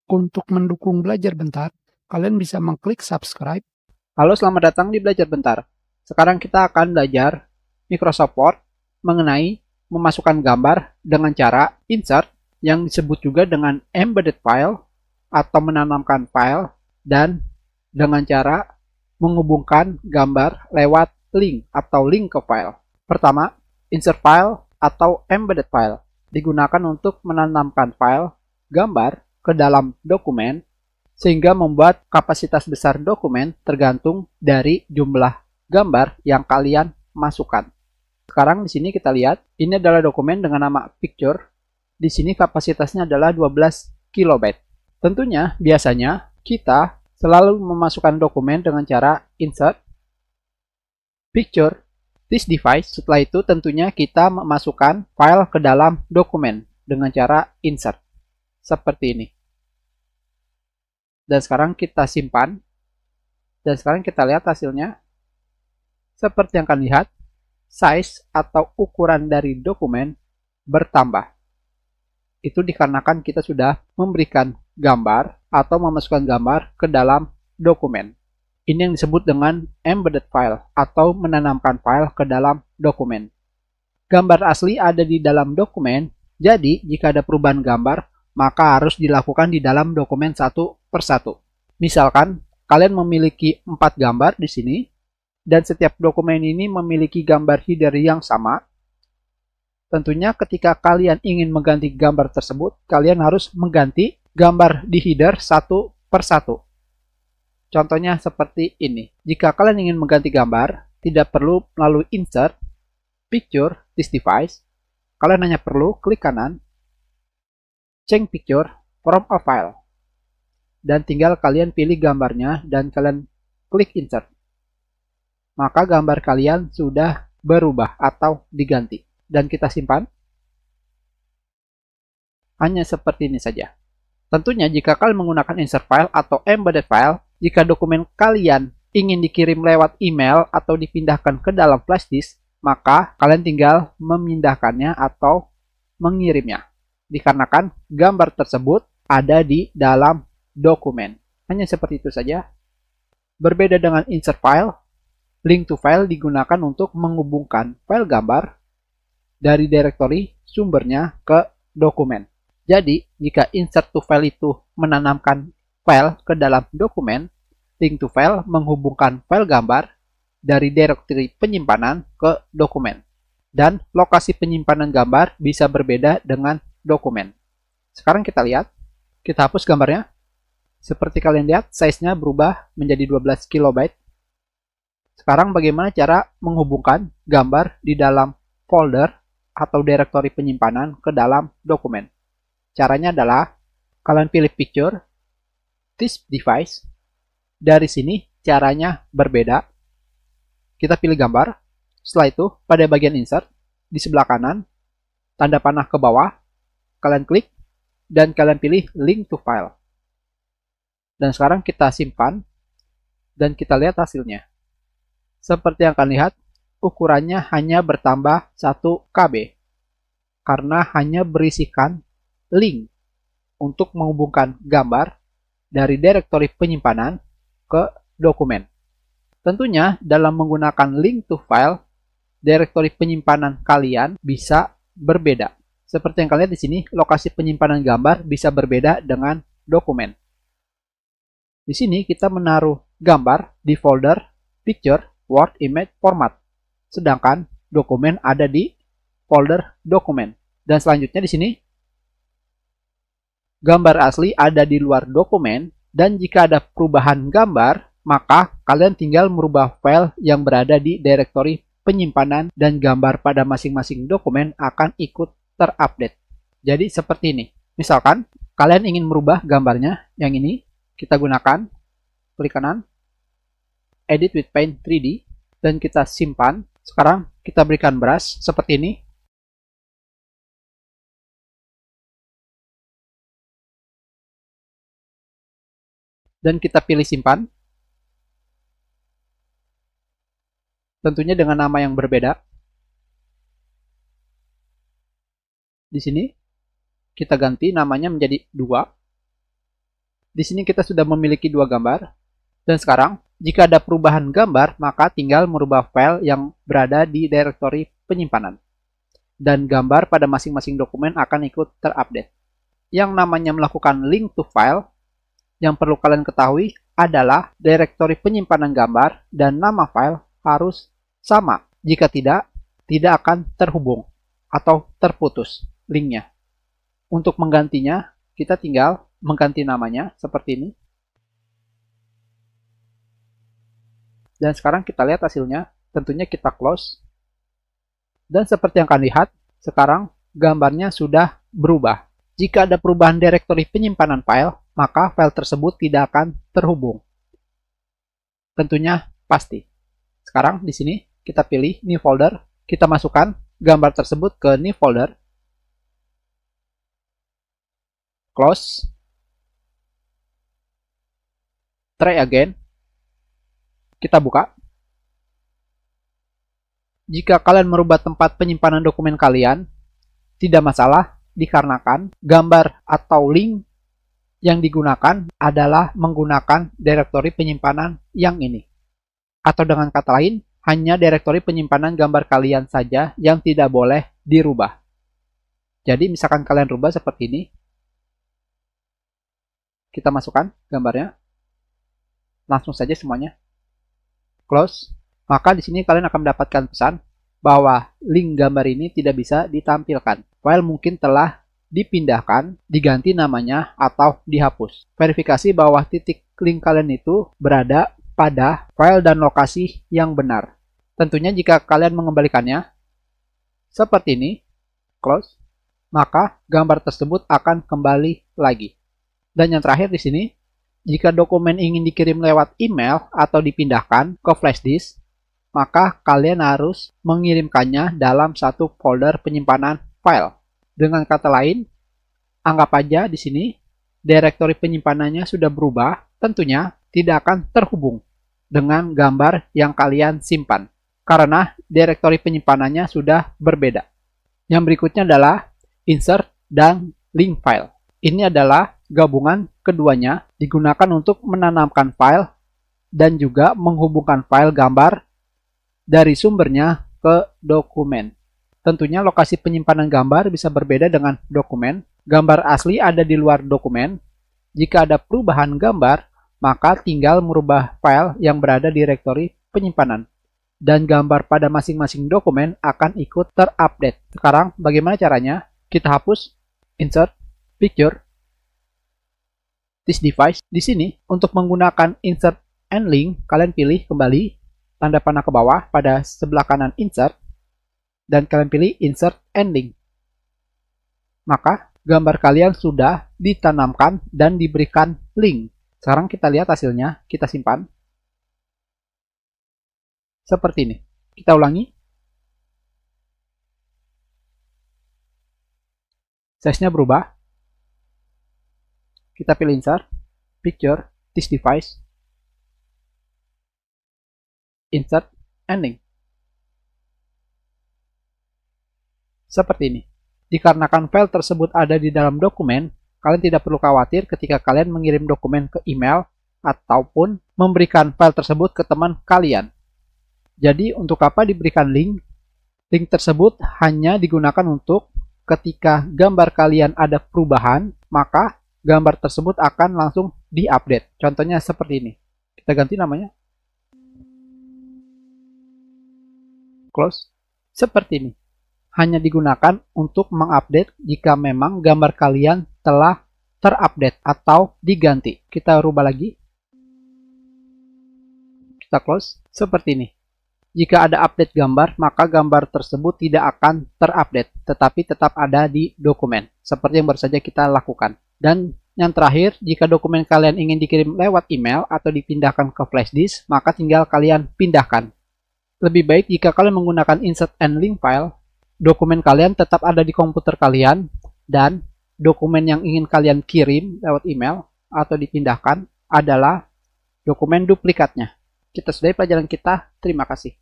Untuk mendukung Belajar Bentar, kalian bisa mengklik subscribe. Halo, selamat datang di Belajar Bentar. Sekarang kita akan belajar Microsoft Word mengenai memasukkan gambar dengan cara insert, yang disebut juga dengan embedded file atau menanamkan file, dan dengan cara menghubungkan gambar lewat link atau link ke file. Pertama, insert file atau embedded file digunakan untuk menanamkan file gambar ke dalam dokumen, sehingga membuat kapasitas besar dokumen tergantung dari jumlah gambar yang kalian masukkan. Sekarang di sini kita lihat, ini adalah dokumen dengan nama picture. Di sini kapasitasnya adalah 12 KB. Tentunya, biasanya kita selalu memasukkan dokumen dengan cara insert, picture, this device. Setelah itu tentunya kita memasukkan file ke dalam dokumen dengan cara insert. Seperti ini. Dan sekarang kita simpan. Dan sekarang kita lihat hasilnya. Seperti yang kalian lihat, size atau ukuran dari dokumen bertambah. Itu dikarenakan kita sudah memberikan gambar atau memasukkan gambar ke dalam dokumen. Ini yang disebut dengan embedded file atau menanamkan file ke dalam dokumen. Gambar asli ada di dalam dokumen, jadi jika ada perubahan gambar, maka harus dilakukan di dalam dokumen satu persatu. Misalkan, kalian memiliki 4 gambar di sini, dan setiap dokumen ini memiliki gambar header yang sama. Tentunya ketika kalian ingin mengganti gambar tersebut, kalian harus mengganti gambar di header satu persatu. Contohnya seperti ini. Jika kalian ingin mengganti gambar, tidak perlu melalui insert, picture, this device. Kalian hanya perlu klik kanan, change picture from a file. Dan tinggal kalian pilih gambarnya dan kalian klik insert. Maka gambar kalian sudah berubah atau diganti. Dan kita simpan. Hanya seperti ini saja. Tentunya jika kalian menggunakan insert file atau embedded file, jika dokumen kalian ingin dikirim lewat email atau dipindahkan ke dalam flash disk, maka kalian tinggal memindahkannya atau mengirimnya. Dikarenakan gambar tersebut ada di dalam dokumen. Hanya seperti itu saja. Berbeda dengan insert file, link to file digunakan untuk menghubungkan file gambar dari direktori sumbernya ke dokumen. Jadi, jika insert to file itu menanamkan file ke dalam dokumen, link to file menghubungkan file gambar dari direktori penyimpanan ke dokumen. Dan lokasi penyimpanan gambar bisa berbeda dengan dokumen. Sekarang kita lihat, kita hapus gambarnya. Seperti kalian lihat, size-nya berubah menjadi 12 KB. Sekarang bagaimana cara menghubungkan gambar di dalam folder atau direktori penyimpanan ke dalam dokumen? Caranya adalah, kalian pilih picture, this device. Dari sini caranya berbeda. Kita pilih gambar. Setelah itu, pada bagian insert, di sebelah kanan, tanda panah ke bawah, kalian klik, dan kalian pilih link to file. Dan sekarang kita simpan, dan kita lihat hasilnya. Seperti yang kalian lihat, ukurannya hanya bertambah 1 KB, karena hanya berisikan link untuk menghubungkan gambar dari direktori penyimpanan ke dokumen. Tentunya, dalam menggunakan link to file, direktori penyimpanan kalian bisa berbeda. Seperti yang kalian lihat di sini, lokasi penyimpanan gambar bisa berbeda dengan dokumen. Di sini kita menaruh gambar di folder picture, Word, image, format. Sedangkan dokumen ada di folder dokumen. Dan selanjutnya di sini, gambar asli ada di luar dokumen. Dan jika ada perubahan gambar, maka kalian tinggal merubah file yang berada di direktori penyimpanan dan gambar pada masing-masing dokumen akan ikut terupdate. Jadi seperti ini. Misalkan kalian ingin merubah gambarnya yang ini, kita gunakan klik kanan, edit with paint 3D, dan kita simpan. Sekarang kita berikan brush seperti ini. Dan kita pilih simpan. Tentunya dengan nama yang berbeda. Di sini kita ganti namanya menjadi 2. di sini kita sudah memiliki dua gambar. Dan sekarang, jika ada perubahan gambar, maka tinggal merubah file yang berada di direktori penyimpanan. Dan gambar pada masing-masing dokumen akan ikut terupdate. Yang namanya melakukan link to file, yang perlu kalian ketahui adalah direktori penyimpanan gambar dan nama file harus sama. Jika tidak akan terhubung atau terputus linknya. Untuk menggantinya, kita tinggal mengganti namanya seperti ini. Dan sekarang kita lihat hasilnya, tentunya kita close. Dan seperti yang kalian lihat, sekarang gambarnya sudah berubah. Jika ada perubahan direktori penyimpanan file, maka file tersebut tidak akan terhubung. Tentunya pasti. Sekarang di sini kita pilih new folder, kita masukkan gambar tersebut ke new folder. Close. Try again. Kita buka. Jika kalian merubah tempat penyimpanan dokumen kalian, tidak masalah dikarenakan gambar atau link yang digunakan adalah menggunakan direktori penyimpanan yang ini. Atau dengan kata lain, hanya direktori penyimpanan gambar kalian saja yang tidak boleh dirubah. Jadi misalkan kalian rubah seperti ini, kita masukkan gambarnya, langsung saja semuanya. Close. Maka di sini kalian akan mendapatkan pesan bahwa link gambar ini tidak bisa ditampilkan. File mungkin telah dipindahkan, diganti namanya, atau dihapus. Verifikasi bahwa titik link kalian itu berada pada file dan lokasi yang benar. Tentunya jika kalian mengembalikannya seperti ini, close, maka gambar tersebut akan kembali lagi. Dan yang terakhir di sini, jika dokumen ingin dikirim lewat email atau dipindahkan ke flash disk, maka kalian harus mengirimkannya dalam satu folder penyimpanan file. Dengan kata lain, anggap aja di sini direktori penyimpanannya sudah berubah, tentunya tidak akan terhubung dengan gambar yang kalian simpan karena direktori penyimpanannya sudah berbeda. Yang berikutnya adalah insert dan link file. Ini adalah gabungan keduanya digunakan untuk menanamkan file dan juga menghubungkan file gambar dari sumbernya ke dokumen. Tentunya lokasi penyimpanan gambar bisa berbeda dengan dokumen. Gambar asli ada di luar dokumen. Jika ada perubahan gambar, maka tinggal merubah file yang berada di direktori penyimpanan. Dan gambar pada masing-masing dokumen akan ikut terupdate. Sekarang bagaimana caranya? Kita hapus, insert, picture, this device. Di sini, untuk menggunakan insert and link, kalian pilih kembali tanda panah ke bawah pada sebelah kanan insert, dan kalian pilih insert and link. Maka gambar kalian sudah ditanamkan dan diberikan link. Sekarang kita lihat hasilnya, kita simpan. Seperti ini. Kita ulangi. Size-nya berubah. Kita pilih insert, picture, this device, insert, and link. Seperti ini. Dikarenakan file tersebut ada di dalam dokumen, kalian tidak perlu khawatir ketika kalian mengirim dokumen ke email ataupun memberikan file tersebut ke teman kalian. Jadi untuk apa diberikan link? Link tersebut hanya digunakan untuk ketika gambar kalian ada perubahan, maka gambar tersebut akan langsung diupdate. Contohnya seperti ini. Kita ganti namanya. Close. Seperti ini. Hanya digunakan untuk mengupdate jika memang gambar kalian telah terupdate atau diganti. Kita rubah lagi. Kita close. Seperti ini. Jika ada update gambar, maka gambar tersebut tidak akan terupdate, tetapi tetap ada di dokumen. Seperti yang baru saja kita lakukan. Dan yang terakhir, jika dokumen kalian ingin dikirim lewat email atau dipindahkan ke flash disk, maka tinggal kalian pindahkan. Lebih baik jika kalian menggunakan insert and link file, dokumen kalian tetap ada di komputer kalian, dan dokumen yang ingin kalian kirim lewat email atau dipindahkan adalah dokumen duplikatnya. Kita sudahi pelajaran kita. Terima kasih.